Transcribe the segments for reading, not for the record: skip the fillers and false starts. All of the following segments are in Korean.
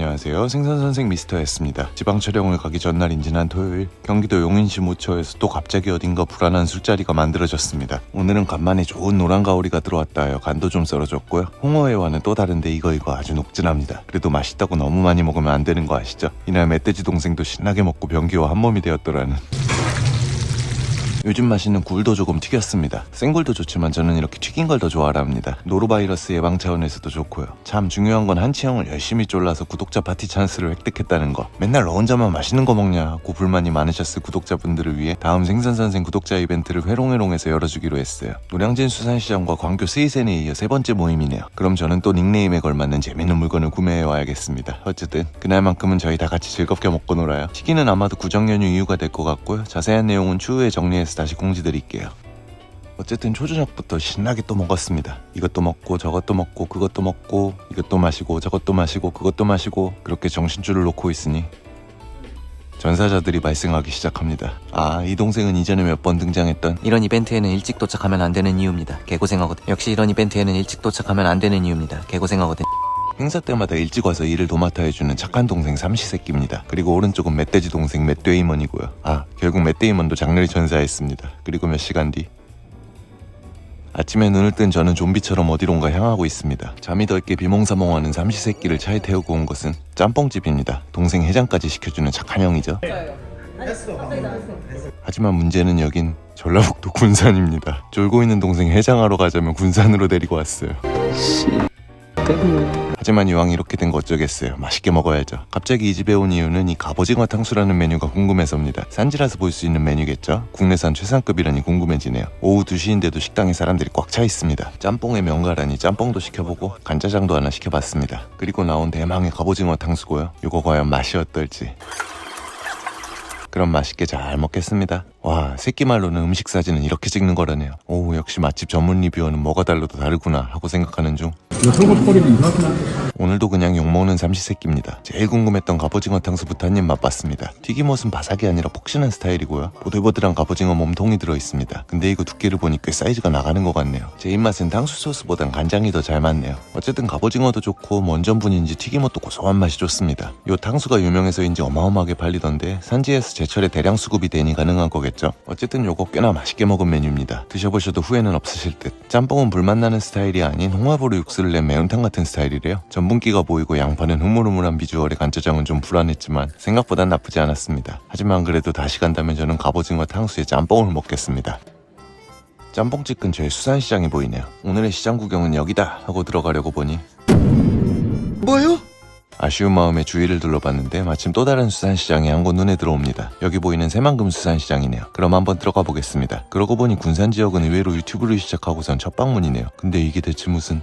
안녕하세요. 생선선생 미스터였습니다. 지방 촬영을 가기 전날인 지난 토요일 경기도 용인시 모처에서 또 갑자기 어딘가 불안한 술자리가 만들어졌습니다. 오늘은 간만에 좋은 노란 가오리가 들어왔다 하여 간도 좀 썰어줬고요. 홍어회와는 또 다른데 이거 아주 녹진합니다. 그래도 맛있다고 너무 많이 먹으면 안 되는 거 아시죠? 이날 멧돼지 동생도 신나게 먹고 변기와 한 몸이 되었더라는. 요즘 맛있는 굴도 조금 튀겼습니다. 생굴도 좋지만 저는 이렇게 튀긴 걸 더 좋아합니다. 노로바이러스 예방 차원에서도 좋고요. 참 중요한 건 한치형을 열심히 쫄라서 구독자 파티 찬스를 획득했다는 거. 맨날 너 혼자만 맛있는 거 먹냐 하고 불만이 많으셨을 구독자분들을 위해 다음 생선선생 구독자 이벤트를 회롱회롱해서 열어주기로 했어요. 노량진 수산시장과 광교 스이센에 이어 세 번째 모임이네요. 그럼 저는 또 닉네임에 걸맞는 재밌는 물건을 구매해 와야겠습니다. 어쨌든 그날만큼은 저희 다 같이 즐겁게 먹고 놀아요. 튀기는 아마도 구정연휴 이유가 될 것 같고요. 자세한 내용은 추후에 정리해서 다시 공지드릴게요. 어쨌든 초저녁부터 신나게 또 먹었습니다. 이것도 먹고 저것도 먹고 그것도 먹고 이것도 마시고 저것도 마시고 그것도 마시고 그렇게 정신줄을 놓고 있으니 전사자들이 발생하기 시작합니다. 이 동생은 이전에 몇 번 등장했던 이런 이벤트에는 일찍 도착하면 안 되는 이유입니다. 개고생하거든. 역시 이런 이벤트에는 일찍 도착하면 안 되는 이유입니다. 개고생하거든. 행사 때마다 일찍 와서 일을 도맡아 해주는 착한 동생 삼시세끼입니다. 그리고 오른쪽은 멧돼지 동생 맷데이먼이고요. 결국 맷데이먼도 장렬히 전사했습니다. 그리고 몇 시간 뒤 아침에 눈을 뜬 저는 좀비처럼 어디론가 향하고 있습니다. 잠이 덜 깨 비몽사몽하는 삼시세끼를 차에 태우고 온 것은 짬뽕집입니다. 동생 해장까지 시켜주는 착한 형이죠. 하지만 문제는 여긴 전라북도 군산입니다. 졸고 있는 동생 해장하러 가자면 군산으로 데리고 왔어요. 하지만 이왕 이렇게 된 거 어쩌겠어요. 맛있게 먹어야죠. 갑자기 이 집에 온 이유는 이 갑오징어 탕수라는 메뉴가 궁금해서입니다. 산지라서 볼 수 있는 메뉴겠죠? 국내산 최상급이라니 궁금해지네요. 오후 2시인데도 식당에 사람들이 꽉 차 있습니다. 짬뽕에 명가라니 짬뽕도 시켜보고 간짜장도 하나 시켜봤습니다. 그리고 나온 대망의 갑오징어 탕수고요. 이거 과연 맛이 어떨지. 그럼 맛있게 잘 먹겠습니다. 와, 새끼말로는 음식 사진은 이렇게 찍는 거라네요. 오, 역시 맛집 전문 리뷰어는 뭐가 달라도 다르구나 하고 생각하는 중 오늘도 그냥 욕먹는 삼시세끼입니다. 제일 궁금했던 갑오징어 탕수부터 한 입 맛봤습니다. 튀김옷은 바삭이 아니라 폭신한 스타일이고요. 보들보들한 갑오징어 몸통이 들어있습니다. 근데 이거 두께를 보니 꽤 사이즈가 나가는 것 같네요. 제 입맛은 탕수 소스보단 간장이 더 잘 맞네요. 어쨌든 갑오징어도 좋고 뭔 전분인지 튀김옷도 고소한 맛이 좋습니다. 요 탕수가 유명해서인지 어마어마하게 팔리던데 산지에서 제철에 대량 수급이 되니 가능한 거겠죠? 어쨌든 요거 꽤나 맛있게 먹은 메뉴입니다. 드셔보셔도 후회는 없으실 듯. 짬뽕은 불맛 나는 스타일이 아닌 홍합으로 육수를 낸 매운탕 같은 스타일이래요. 전분기가 보이고 양파는 흐물흐물한 비주얼의 간짜장은 좀 불안했지만 생각보단 나쁘지 않았습니다. 하지만 그래도 다시 간다면 저는 갑오징어 탕수에 짬뽕을 먹겠습니다. 짬뽕집 근처에 수산시장이 보이네요. 오늘의 시장 구경은 여기다 하고 들어가려고 보니 뭐요? 아쉬운 마음에 주위를 둘러봤는데 마침 또 다른 수산시장이 한 곳 눈에 들어옵니다. 여기 보이는 새만금 수산시장이네요. 그럼 한번 들어가 보겠습니다. 그러고 보니 군산 지역은 의외로 유튜브를 시작하고선 첫 방문이네요. 근데 이게 대체 무슨...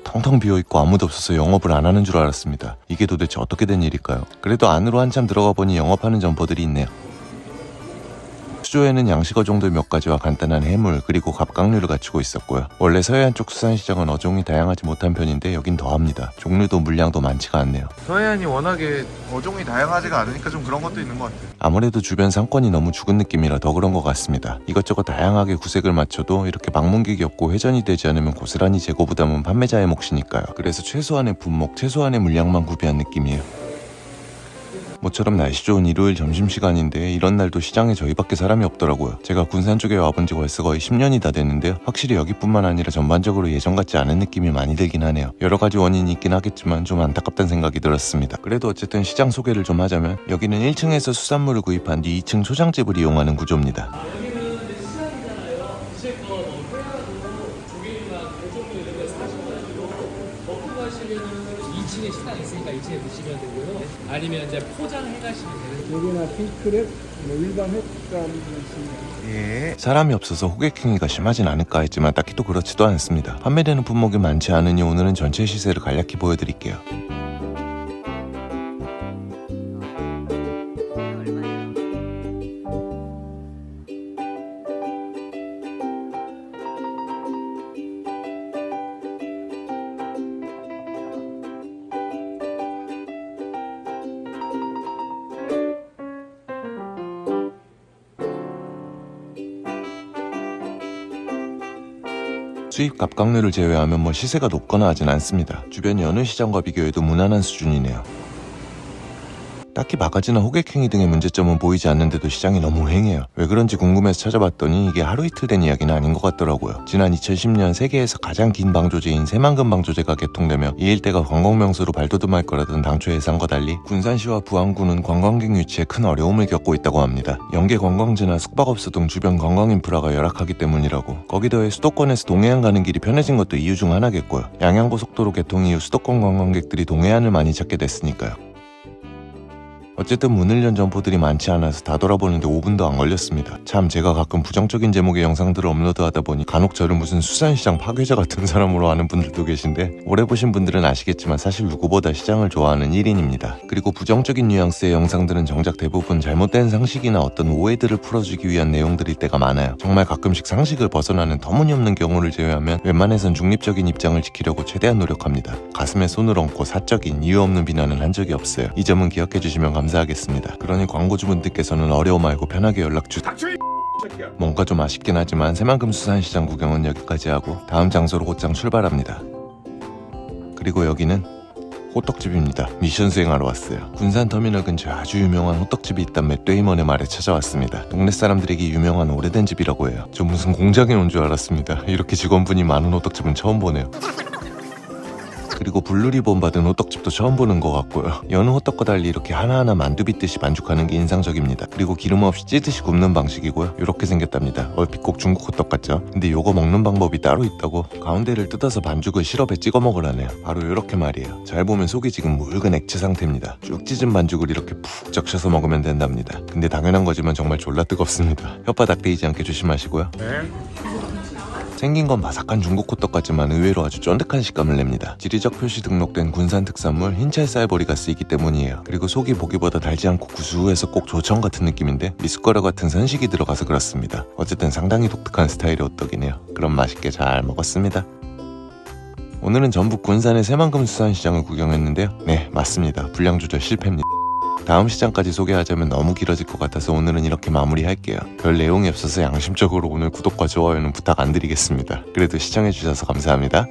텅텅 비어있고 아무도 없어서 영업을 안 하는 줄 알았습니다. 이게 도대체 어떻게 된 일일까요? 그래도 안으로 한참 들어가 보니 영업하는 점포들이 있네요. 수조에는 양식어 종들 몇 가지와 간단한 해물 그리고 갑각류를 갖추고 있었고요. 원래 서해안 쪽 수산시장은 어종이 다양하지 못한 편인데 여긴 더합니다. 종류도 물량도 많지가 않네요. 서해안이 워낙에 어종이 다양하지가 않으니까 좀 그런 것도 있는 것 같아요. 아무래도 주변 상권이 너무 죽은 느낌이라 더 그런 것 같습니다. 이것저것 다양하게 구색을 맞춰도 이렇게 방문객이 없고 회전이 되지 않으면 고스란히 재고 부담은 판매자의 몫이니까요. 그래서 최소한의 분목, 최소한의 물량만 구비한 느낌이에요. 모처럼 날씨 좋은 일요일 점심시간인데 이런 날도 시장에 저희밖에 사람이 없더라고요. 제가 군산 쪽에 와본 지 벌써 거의 10년이 다 됐는데요. 확실히 여기뿐만 아니라 전반적으로 예전 같지 않은 느낌이 많이 들긴 하네요. 여러 가지 원인이 있긴 하겠지만 좀 안타깝다는 생각이 들었습니다. 그래도 어쨌든 시장 소개를 좀 하자면 여기는 1층에서 수산물을 구입한 뒤 2층 초장집을 이용하는 구조입니다. 식당 있으니까 2층에 드시면 되고요. 아니면 이제 포장해 가시면 되는. 여기나 킹크랩, 일반 횟감 있습니다. 사람이 없어서 호객행위가 심하진 않을까 했지만 딱히 또 그렇지도 않습니다. 판매되는 품목이 많지 않으니 오늘은 전체 시세를 간략히 보여드릴게요. 수입 갑각류를 제외하면 시세가 높거나 하진 않습니다. 주변 여느 시장과 비교해도 무난한 수준이네요. 딱히 바가지나 호객행위 등의 문제점은 보이지 않는데도 시장이 너무 횡해요. 왜 그런지 궁금해서 찾아봤더니 이게 하루 이틀 된 이야기는 아닌 것 같더라고요. 지난 2010년 세계에서 가장 긴 방조제인 새만금 방조제가 개통되며 이 일대가 관광명소로 발돋움할 거라던 당초 예상과 달리 군산시와 부안군은 관광객 유치에 큰 어려움을 겪고 있다고 합니다. 연계 관광지나 숙박업소 등 주변 관광 인프라가 열악하기 때문이라고. 거기 더해 수도권에서 동해안 가는 길이 편해진 것도 이유 중 하나겠고요. 양양고속도로 개통 이후 수도권 관광객들이 동해안을 많이 찾게 됐으니까요. 어쨌든 문을 연 점포들이 많지 않아서 다 돌아보는데 5분도 안 걸렸습니다. 참 제가 가끔 부정적인 제목의 영상들을 업로드하다 보니 간혹 저를 무슨 수산시장 파괴자 같은 사람으로 아는 분들도 계신데 오래 보신 분들은 아시겠지만 사실 누구보다 시장을 좋아하는 1인입니다. 그리고 부정적인 뉘앙스의 영상들은 정작 대부분 잘못된 상식이나 어떤 오해들을 풀어주기 위한 내용들일 때가 많아요. 정말 가끔씩 상식을 벗어나는 터무니없는 경우를 제외하면 웬만해선 중립적인 입장을 지키려고 최대한 노력합니다. 가슴에 손을 얹고 사적인 이유 없는 비난은 한 적이 없어요. 이 점은 기억해주시면 감사하겠습니다. 그러니 광고주분들께서는 어려워 말고 편하게 연락주세요. 뭔가 좀 아쉽긴 하지만 새만금 수산시장 구경은 여기까지 하고 다음 장소로 곧장 출발합니다. 그리고 여기는 호떡집입니다. 미션 수행하러 왔어요. 군산터미널 근처에 아주 유명한 호떡집이 있단 맷데이먼의 말에 찾아왔습니다. 동네 사람들에게 유명한 오래된 집이라고 해요. 저 무슨 공장에 온 줄 알았습니다. 이렇게 직원분이 많은 호떡집은 처음 보네요. 그리고 블루리본 받은 호떡집도 처음 보는 것 같고요. 여느 호떡과 달리 이렇게 하나하나 만두 빚듯이 반죽하는 게 인상적입니다. 그리고 기름 없이 찌듯이 굽는 방식이고요. 이렇게 생겼답니다. 얼핏 꼭 중국 호떡 같죠? 근데 요거 먹는 방법이 따로 있다고. 가운데를 뜯어서 반죽을 시럽에 찍어 먹으라네요. 바로 이렇게 말이에요. 잘 보면 속이 지금 묽은 액체 상태입니다. 쭉 찢은 반죽을 이렇게 푹 적셔서 먹으면 된답니다. 근데 당연한 거지만 정말 졸라 뜨겁습니다. 혓바닥 데이지 않게 조심하시고요. 생긴 건 바삭한 중국 호떡 같지만 의외로 아주 쫀득한 식감을 냅니다. 지리적 표시 등록된 군산 특산물 흰찰 쌀보리가 쓰이기 때문이에요. 그리고 속이 보기보다 달지 않고 구수해서 꼭 조청 같은 느낌인데 미숫가루 같은 선식이 들어가서 그렇습니다. 어쨌든 상당히 독특한 스타일의 호떡이네요. 그럼 맛있게 잘 먹었습니다. 오늘은 전북 군산의 새만금 수산시장을 구경했는데요. 네, 맞습니다. 분량 조절 실패입니다. 다음 시장까지 소개하자면 너무 길어질 것 같아서 오늘은 이렇게 마무리할게요. 별 내용이 없어서 양심적으로 오늘 구독과 좋아요는 부탁 안 드리겠습니다. 그래도 시청해주셔서 감사합니다.